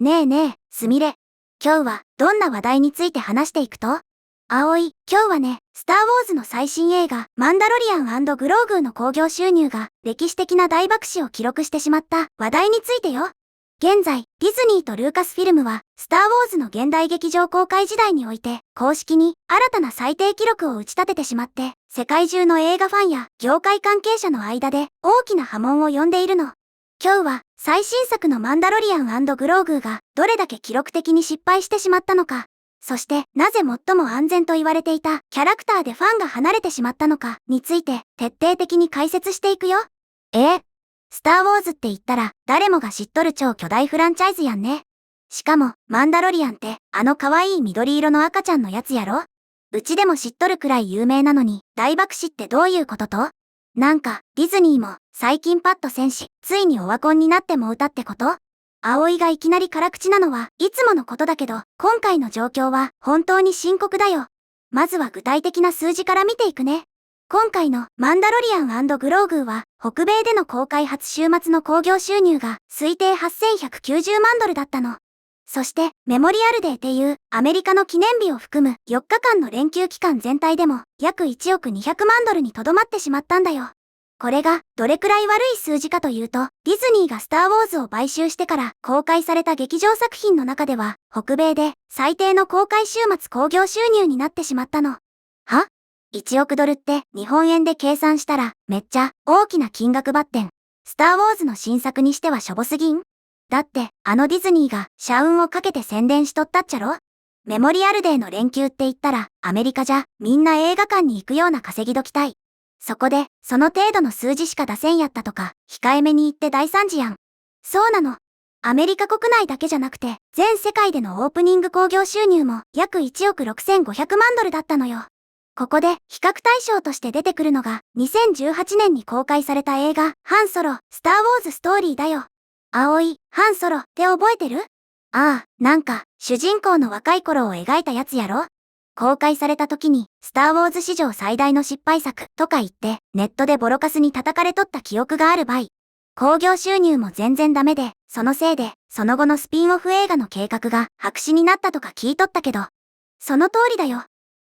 ねえねえ、すみれ。今日はどんな話題について話していくと？葵、今日はね、スター・ウォーズの最新映画、マンダロリアン&グローグーの興行収入が歴史的な大爆死を記録してしまった話題についてよ。現在、ディズニーとルーカスフィルムは、スター・ウォーズの現代劇場公開時代において、公式に新たな最低記録を打ち立ててしまって、世界中の映画ファンや業界関係者の間で大きな波紋を呼んでいるの。今日は最新作のマンダロリアン&グローグーがどれだけ記録的に失敗してしまったのか、そしてなぜ最も安全と言われていたキャラクターでファンが離れてしまったのかについて徹底的に解説していくよ。スター・ウォーズって言ったら誰もが知っとる超巨大フランチャイズやんね。しかもマンダロリアンってあの可愛い緑色の赤ちゃんのやつやろ。うちでも知っとるくらい有名なのに大爆死ってどういうことと？なんかディズニーも最近パッとせんし、ついにオワコンになっても歌ってこと？葵がいきなり辛口なのはいつものことだけど、今回の状況は本当に深刻だよ。まずは具体的な数字から見ていくね。今回のマンダロリアン&グローグーは北米での公開初週末の興行収入が推定8190万ドルだったの。そしてメモリアルデーっていうアメリカの記念日を含む4日間の連休期間全体でも約1億200万ドルにとどまってしまったんだよ。これがどれくらい悪い数字かというと、ディズニーがスター・ウォーズを買収してから公開された劇場作品の中では北米で最低の公開週末興行収入になってしまったの。は？ 1 億ドルって日本円で計算したらめっちゃ大きな金額ばってん。スター・ウォーズの新作にしてはしょぼすぎん？だってあのディズニーが社運をかけて宣伝しとったっちゃろ？メモリアルデーの連休って言ったらアメリカじゃみんな映画館に行くような稼ぎ時たい。そこでその程度の数字しか出せんやったとか控えめに言って大惨事やん。そうなの。アメリカ国内だけじゃなくて全世界でのオープニング興行収入も約1億6500万ドルだったのよ。ここで比較対象として出てくるのが2018年に公開された映画ハンソロ、スター・ウォーズ・ストーリーだよ。葵、ハンソロって覚えてる？ああ、なんか主人公の若い頃を描いたやつやろ。公開された時にスター・ウォーズ史上最大の失敗作とか言ってネットでボロカスに叩かれとった記憶があるばい。興行収入も全然ダメで、そのせいでその後のスピンオフ映画の計画が白紙になったとか聞いとったけど、その通りだよ。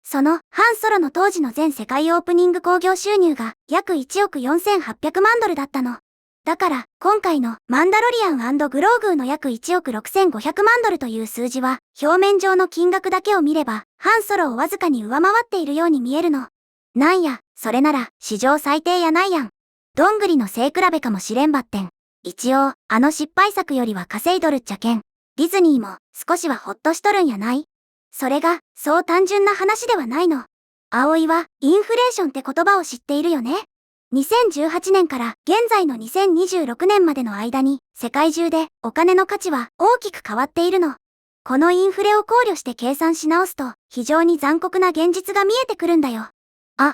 そのハンソロの当時の全世界オープニング興行収入が約1億4800万ドルだったの。だから今回のマンダロリアン&グローグーの約1億6500万ドルという数字は表面上の金額だけを見ればハンソロをわずかに上回っているように見えるの。なんや、それなら史上最低やないやん。どんぐりの背比べかもしれんばってん。一応あの失敗作よりは稼いどるっちゃけん。ディズニーも少しはほっとしとるんやない？それがそう単純な話ではないの。葵はインフレーションって言葉を知っているよね。2018年から現在の2026年までの間に世界中でお金の価値は大きく変わっているの。このインフレを考慮して計算し直すと非常に残酷な現実が見えてくるんだよ。あ、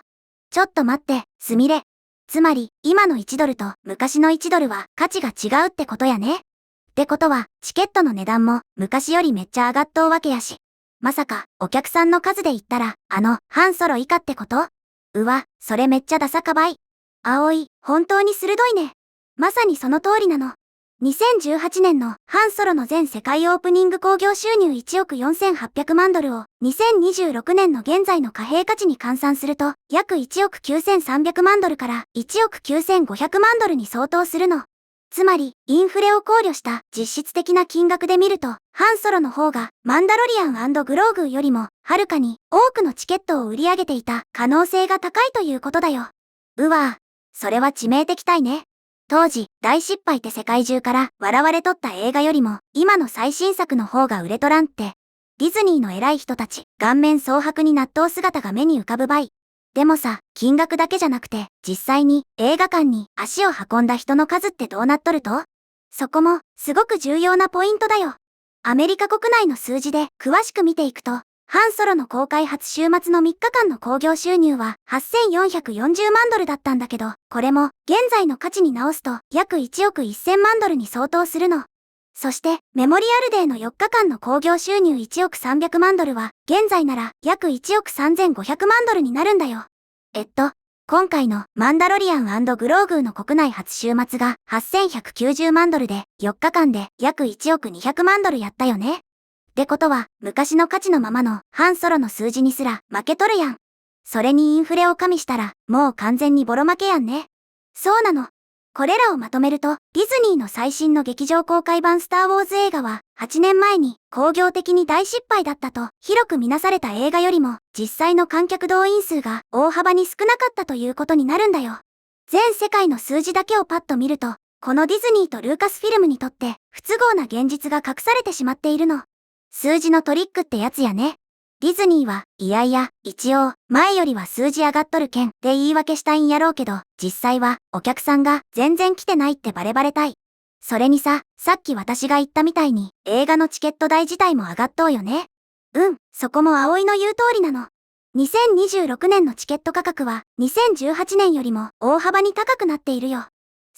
ちょっと待って、すみれ。つまり今の1ドルと昔の1ドルは価値が違うってことやね。ってことはチケットの値段も昔よりめっちゃ上がっとうわけやし。まさかお客さんの数で言ったらあのハンソロ以下ってこと？うわ、それめっちゃダサかばい。葵、本当に鋭いね。まさにその通りなの。2018年のハンソロの全世界オープニング興行収入1億4800万ドルを2026年の現在の貨幣価値に換算すると約1億9300万ドルから1億9500万ドルに相当するの。つまり、インフレを考慮した実質的な金額で見ると、ハンソロの方がマンダロリアン&グローグーよりもはるかに多くのチケットを売り上げていた可能性が高いということだよ。うわぁ。それは致命的たいね。当時、大失敗って世界中から笑われとった映画よりも、今の最新作の方が売れとらんって、ディズニーの偉い人たち、顔面蒼白に納豆姿が目に浮かぶばい。でもさ、金額だけじゃなくて、実際に映画館に足を運んだ人の数ってどうなっとると？そこも、すごく重要なポイントだよ。アメリカ国内の数字で詳しく見ていくと、ハンソロの公開初週末の3日間の興行収入は8440万ドルだったんだけど、これも現在の価値に直すと約1億1000万ドルに相当するの。そしてメモリアルデーの4日間の興行収入1億300万ドルは現在なら約1億3500万ドルになるんだよ。今回のマンダロリアン&グローグーの国内初週末が8190万ドルで4日間で約1億200万ドルやったよね。ってことは昔の価値のままのハンソロの数字にすら負けとるやん。それにインフレを加味したらもう完全にボロ負けやんね。そうなの。これらをまとめると、ディズニーの最新の劇場公開版スター・ウォーズ映画は、8年前に興行的に大失敗だったと広く見なされた映画よりも、実際の観客動員数が大幅に少なかったということになるんだよ。全世界の数字だけをパッと見ると、このディズニーとルーカスフィルムにとって不都合な現実が隠されてしまっているの。数字のトリックってやつやね。ディズニーは、いやいや、一応、前よりは数字上がっとるけん、で言い訳したいんやろうけど、実際は、お客さんが全然来てないってバレバレたい。それにさっき私が言ったみたいに、映画のチケット代自体も上がっとうよね。そこも葵の言う通りなの。2026年のチケット価格は、2018年よりも大幅に高くなっているよ。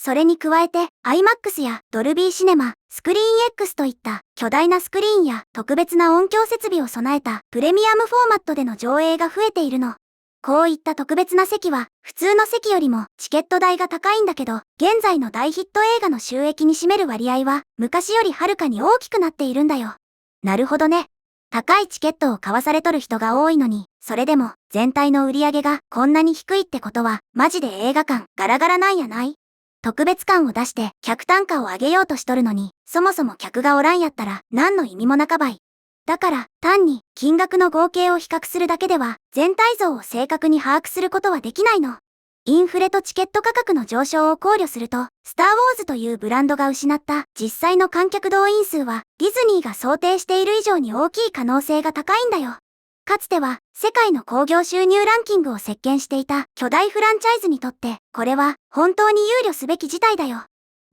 それに加えて、IMAX やドルビーシネマ、スクリーン X といった巨大なスクリーンや特別な音響設備を備えたプレミアムフォーマットでの上映が増えているの。こういった特別な席は普通の席よりもチケット代が高いんだけど、現在の大ヒット映画の収益に占める割合は昔よりはるかに大きくなっているんだよ。なるほどね。高いチケットを買わされとる人が多いのに、それでも全体の売り上げがこんなに低いってことは、マジで映画館ガラガラなんやない？特別感を出して客単価を上げようとしとるのに、そもそも客がおらんやったら何の意味もなかばい。だから単に金額の合計を比較するだけでは全体像を正確に把握することはできないの。インフレとチケット価格の上昇を考慮すると、スター・ウォーズというブランドが失った実際の観客動員数はディズニーが想定している以上に大きい可能性が高いんだよ。かつては世界の興行収入ランキングを席巻していた巨大フランチャイズにとって、これは本当に憂慮すべき事態だよ。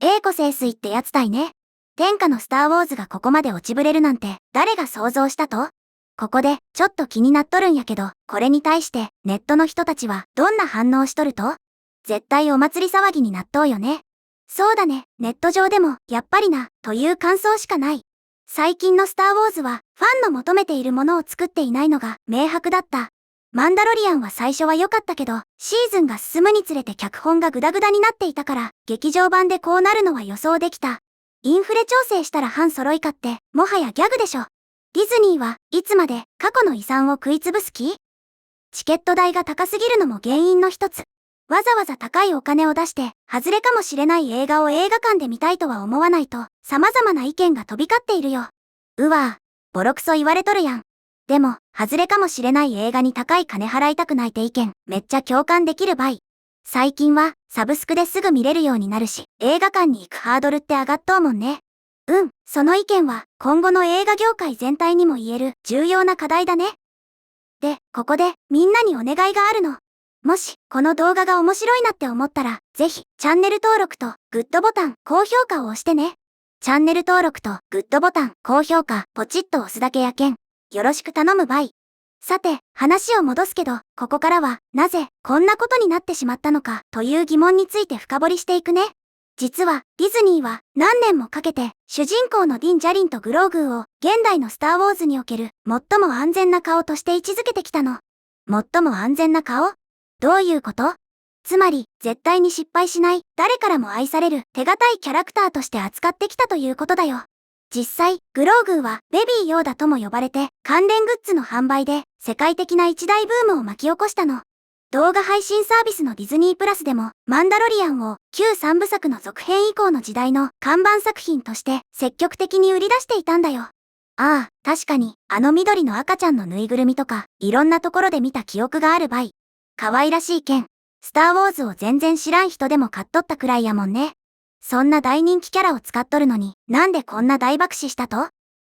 栄枯盛衰ってやつだいね。天下のスター・ウォーズがここまで落ちぶれるなんて誰が想像したと？ここでちょっと気になっとるんやけど、これに対してネットの人たちはどんな反応しとると？絶対お祭り騒ぎになっとうよね。そうだね、ネット上でもやっぱりなという感想しかない。最近のスター・ウォーズはファンの求めているものを作っていないのが明白だった。マンダロリアンは最初は良かったけど、シーズンが進むにつれて脚本がグダグダになっていたから、劇場版でこうなるのは予想できた。インフレ調整したら反揃いかって、もはやギャグでしょ。ディズニーはいつまで過去の遺産を食いつぶす気？チケット代が高すぎるのも原因の一つ。わざわざ高いお金を出して、外れかもしれない映画を映画館で見たいとは思わないと、様々な意見が飛び交っているよ。ボロクソ言われとるやん。でも、外れかもしれない映画に高い金払いたくないって意見、めっちゃ共感できるばい。最近は、サブスクですぐ見れるようになるし、映画館に行くハードルって上がっとうもんね。その意見は、今後の映画業界全体にも言える重要な課題だね。で、ここで、みんなにお願いがあるの。もし、この動画が面白いなって思ったら、ぜひ、チャンネル登録と、グッドボタン、高評価を押してね。チャンネル登録と、グッドボタン、高評価、ポチッと押すだけやけん。よろしく頼むばい。さて、話を戻すけど、ここからは、なぜ、こんなことになってしまったのか、という疑問について深掘りしていくね。実は、ディズニーは、何年もかけて、主人公のディン・ジャリンとグローグーを、現代のスター・ウォーズにおける、最も安全な顔として位置づけてきたの。最も安全な顔？どういうこと？つまり、絶対に失敗しない、誰からも愛される、手堅いキャラクターとして扱ってきたということだよ。実際、グローグーは、ベビーヨーダとも呼ばれて、関連グッズの販売で、世界的な一大ブームを巻き起こしたの。動画配信サービスのディズニープラスでも、マンダロリアンを、旧3部作の続編以降の時代の看板作品として、積極的に売り出していたんだよ。確かに、緑の赤ちゃんのぬいぐるみとか、いろんなところで見た記憶があるばい。可愛らしい剣。スター・ウォーズを全然知らん人でも買っとったくらいやもんね。そんな大人気キャラを使っとるのに、なんでこんな大爆死したと？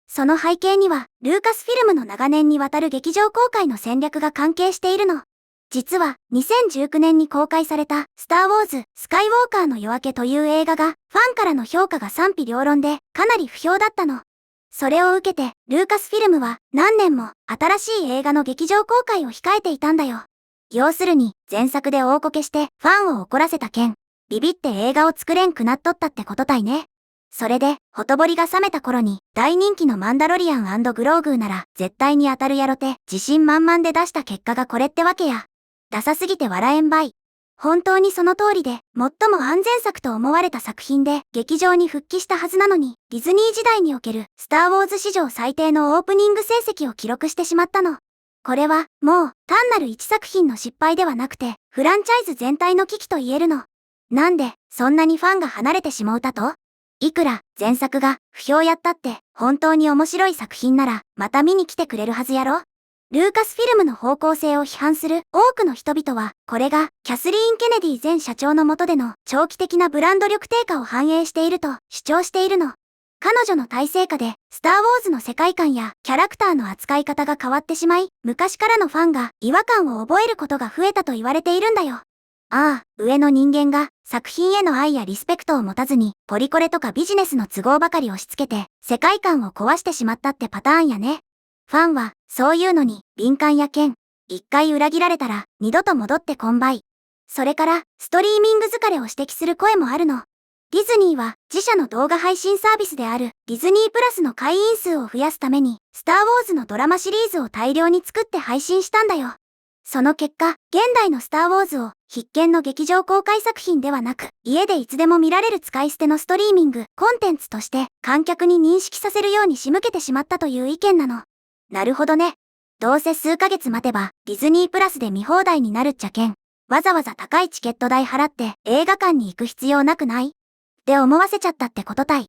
その背景には、ルーカスフィルムの長年にわたる劇場公開の戦略が関係しているの。実は、2019年に公開された、スター・ウォーズ・スカイウォーカーの夜明けという映画が、ファンからの評価が賛否両論で、かなり不評だったの。それを受けて、ルーカスフィルムは、何年も、新しい映画の劇場公開を控えていたんだよ。要するに、前作で大こけして、ファンを怒らせた件、ビビって映画を作れんくなっとったってことたいね。それで、ほとぼりが冷めた頃に、大人気のマンダロリアン&グローグーなら、絶対に当たるやろて、自信満々で出した結果がこれってわけや。ダサすぎて笑えんばい。本当にその通りで、最も安全作と思われた作品で、劇場に復帰したはずなのに、ディズニー時代における、スター・ウォーズ史上最低のオープニング成績を記録してしまったの。これは、もう、単なる一作品の失敗ではなくて、フランチャイズ全体の危機と言えるの。なんで、そんなにファンが離れてしまうたと？いくら、前作が、不評やったって、本当に面白い作品なら、また見に来てくれるはずやろ？ルーカスフィルムの方向性を批判する多くの人々は、これが、キャスリーン・ケネディ前社長の下での長期的なブランド力低下を反映していると主張しているの。彼女の体制下で、スター・ウォーズの世界観やキャラクターの扱い方が変わってしまい、昔からのファンが違和感を覚えることが増えたと言われているんだよ。ああ、上の人間が作品への愛やリスペクトを持たずに、ポリコレとかビジネスの都合ばかり押し付けて、世界観を壊してしまったってパターンやね。ファンは、そういうのに敏感やけん。一回裏切られたら、二度と戻ってこんばい。それから、ストリーミング疲れを指摘する声もあるの。ディズニーは、自社の動画配信サービスである、ディズニープラスの会員数を増やすために、スター・ウォーズのドラマシリーズを大量に作って配信したんだよ。その結果、現代のスター・ウォーズを、必見の劇場公開作品ではなく、家でいつでも見られる使い捨てのストリーミング、コンテンツとして、観客に認識させるように仕向けてしまったという意見なの。なるほどね。どうせ数ヶ月待てば、ディズニープラスで見放題になるっちゃけん。わざわざ高いチケット代払って映画館に行く必要なくない？って思わせちゃったってことたい。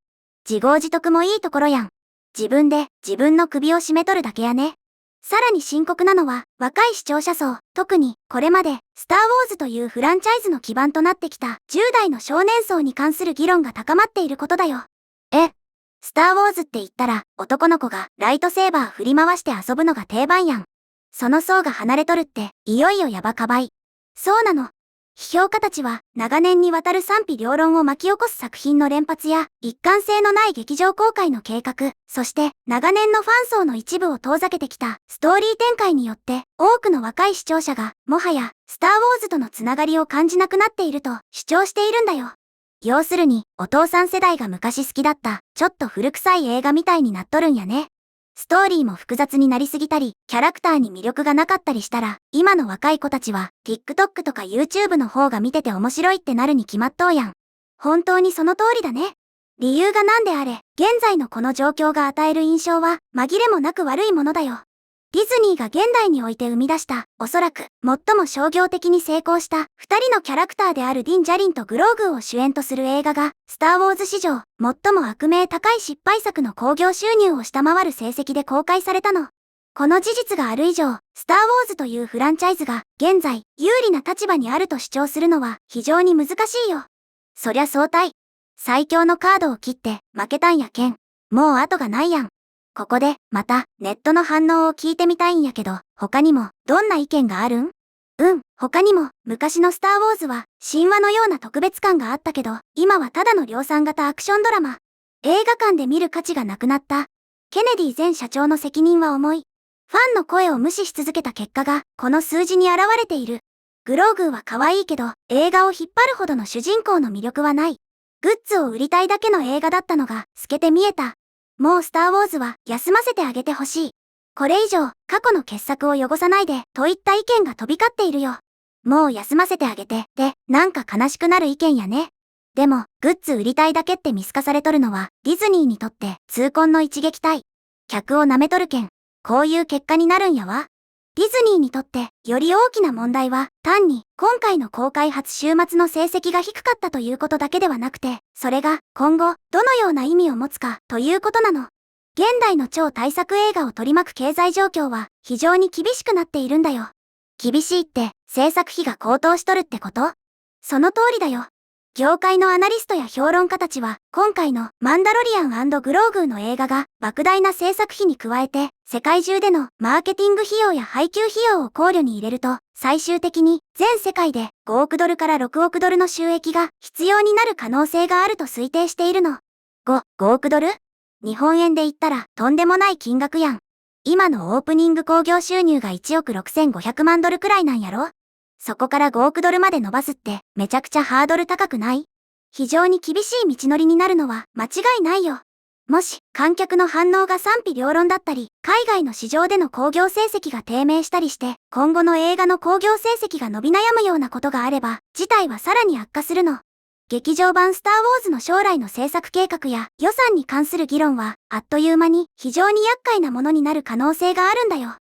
自業自得もいいところやん。自分で自分の首を絞めとるだけやね。さらに深刻なのは、若い視聴者層、特にこれまで、スター・ウォーズというフランチャイズの基盤となってきた10代の少年層に関する議論が高まっていることだよ。スター・ウォーズって言ったら、男の子がライトセーバー振り回して遊ぶのが定番やん。その層が離れとるって、いよいよやばかばい。そうなの。批評家たちは、長年にわたる賛否両論を巻き起こす作品の連発や、一貫性のない劇場公開の計画、そして、長年のファン層の一部を遠ざけてきたストーリー展開によって、多くの若い視聴者が、もはや、スター・ウォーズとのつながりを感じなくなっていると主張しているんだよ。要するに、お父さん世代が昔好きだった、ちょっと古臭い映画みたいになっとるんやね。ストーリーも複雑になりすぎたり、キャラクターに魅力がなかったりしたら、今の若い子たちは、TikTok とか YouTube の方が見てて面白いってなるに決まっとうやん。本当にその通りだね。理由が何であれ、現在のこの状況が与える印象は、紛れもなく悪いものだよ。ディズニーが現代において生み出した、おそらく、最も商業的に成功した、二人のキャラクターであるディン・ジャリンとグローグを主演とする映画が、スター・ウォーズ史上、最も悪名高い失敗作の興行収入を下回る成績で公開されたの。この事実がある以上、スター・ウォーズというフランチャイズが、現在、有利な立場にあると主張するのは、非常に難しいよ。そりゃそうたい。最強のカードを切って、負けたんやけん。もう後がないやん。ここで、また、ネットの反応を聞いてみたいんやけど、他にも、どんな意見があるん？他にも、昔のスター・ウォーズは、神話のような特別感があったけど、今はただの量産型アクションドラマ。映画館で見る価値がなくなった。ケネディ前社長の責任は重い。ファンの声を無視し続けた結果が、この数字に現れている。グローグーは可愛いけど、映画を引っ張るほどの主人公の魅力はない。グッズを売りたいだけの映画だったのが、透けて見えた。もうスター・ウォーズは休ませてあげてほしい。これ以上、過去の傑作を汚さないで、といった意見が飛び交っているよ。もう休ませてあげて、ってなんか悲しくなる意見やね。でも、グッズ売りたいだけって見透かされとるのは、ディズニーにとって、痛恨の一撃退。客を舐めとるけん、こういう結果になるんやわ。ディズニーにとって、より大きな問題は、単に、今回の公開初週末の成績が低かったということだけではなくて、それが、今後、どのような意味を持つか、ということなの。現代の超大作映画を取り巻く経済状況は、非常に厳しくなっているんだよ。厳しいって、制作費が高騰しとるってこと？その通りだよ。業界のアナリストや評論家たちは、今回のマンダロリアン&グローグーの映画が、莫大な制作費に加えて、世界中でのマーケティング費用や配給費用を考慮に入れると、最終的に全世界で5億ドルから6億ドルの収益が必要になる可能性があると推定しているの。5億ドル？日本円で言ったらとんでもない金額やん。今のオープニング興行収入が1億6500万ドルくらいなんやろ？そこから5億ドルまで伸ばすってめちゃくちゃハードル高くない？非常に厳しい道のりになるのは間違いないよ。もし観客の反応が賛否両論だったり、海外の市場での興行成績が低迷したりして、今後の映画の興行成績が伸び悩むようなことがあれば、事態はさらに悪化するの。劇場版スター・ウォーズの将来の制作計画や予算に関する議論は、あっという間に非常に厄介なものになる可能性があるんだよ。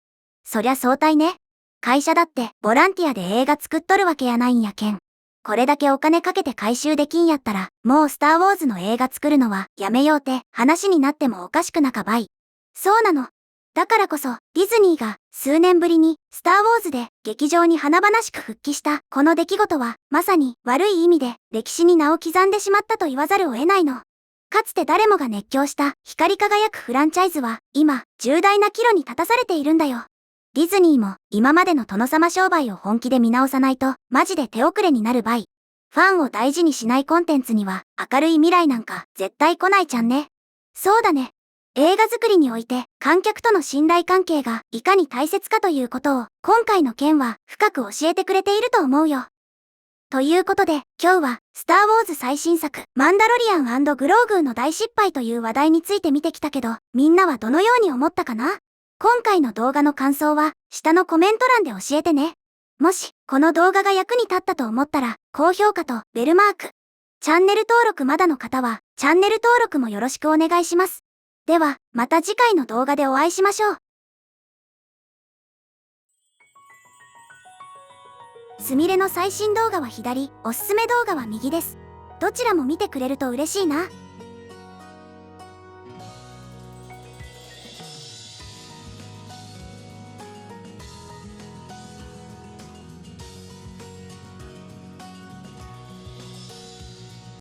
そりゃ相対ね。会社だってボランティアで映画作っとるわけやないんやけん。これだけお金かけて回収できんやったら、もうスター・ウォーズの映画作るのはやめようって話になってもおかしくなかばい。そうなの。だからこそ、ディズニーが数年ぶりにスター・ウォーズで劇場に華々しく復帰したこの出来事は、まさに悪い意味で歴史に名を刻んでしまったと言わざるを得ないの。かつて誰もが熱狂した光り輝くフランチャイズは、今、重大な岐路に立たされているんだよ。ディズニーも今までの殿様商売を本気で見直さないと、マジで手遅れになるばい。ファンを大事にしないコンテンツには明るい未来なんか絶対来ないちゃんね。そうだね。映画作りにおいて観客との信頼関係がいかに大切かということを今回の件は深く教えてくれていると思うよ。ということで今日はスター・ウォーズ最新作マンダロリアン&グローグーの大失敗という話題について見てきたけど、みんなはどのように思ったかな？今回の動画の感想は下のコメント欄で教えてね。もしこの動画が役に立ったと思ったら高評価とベルマーク、チャンネル登録まだの方はチャンネル登録もよろしくお願いします。ではまた次回の動画でお会いしましょう。すみれの最新動画は左、おすすめ動画は右です。どちらも見てくれると嬉しいな。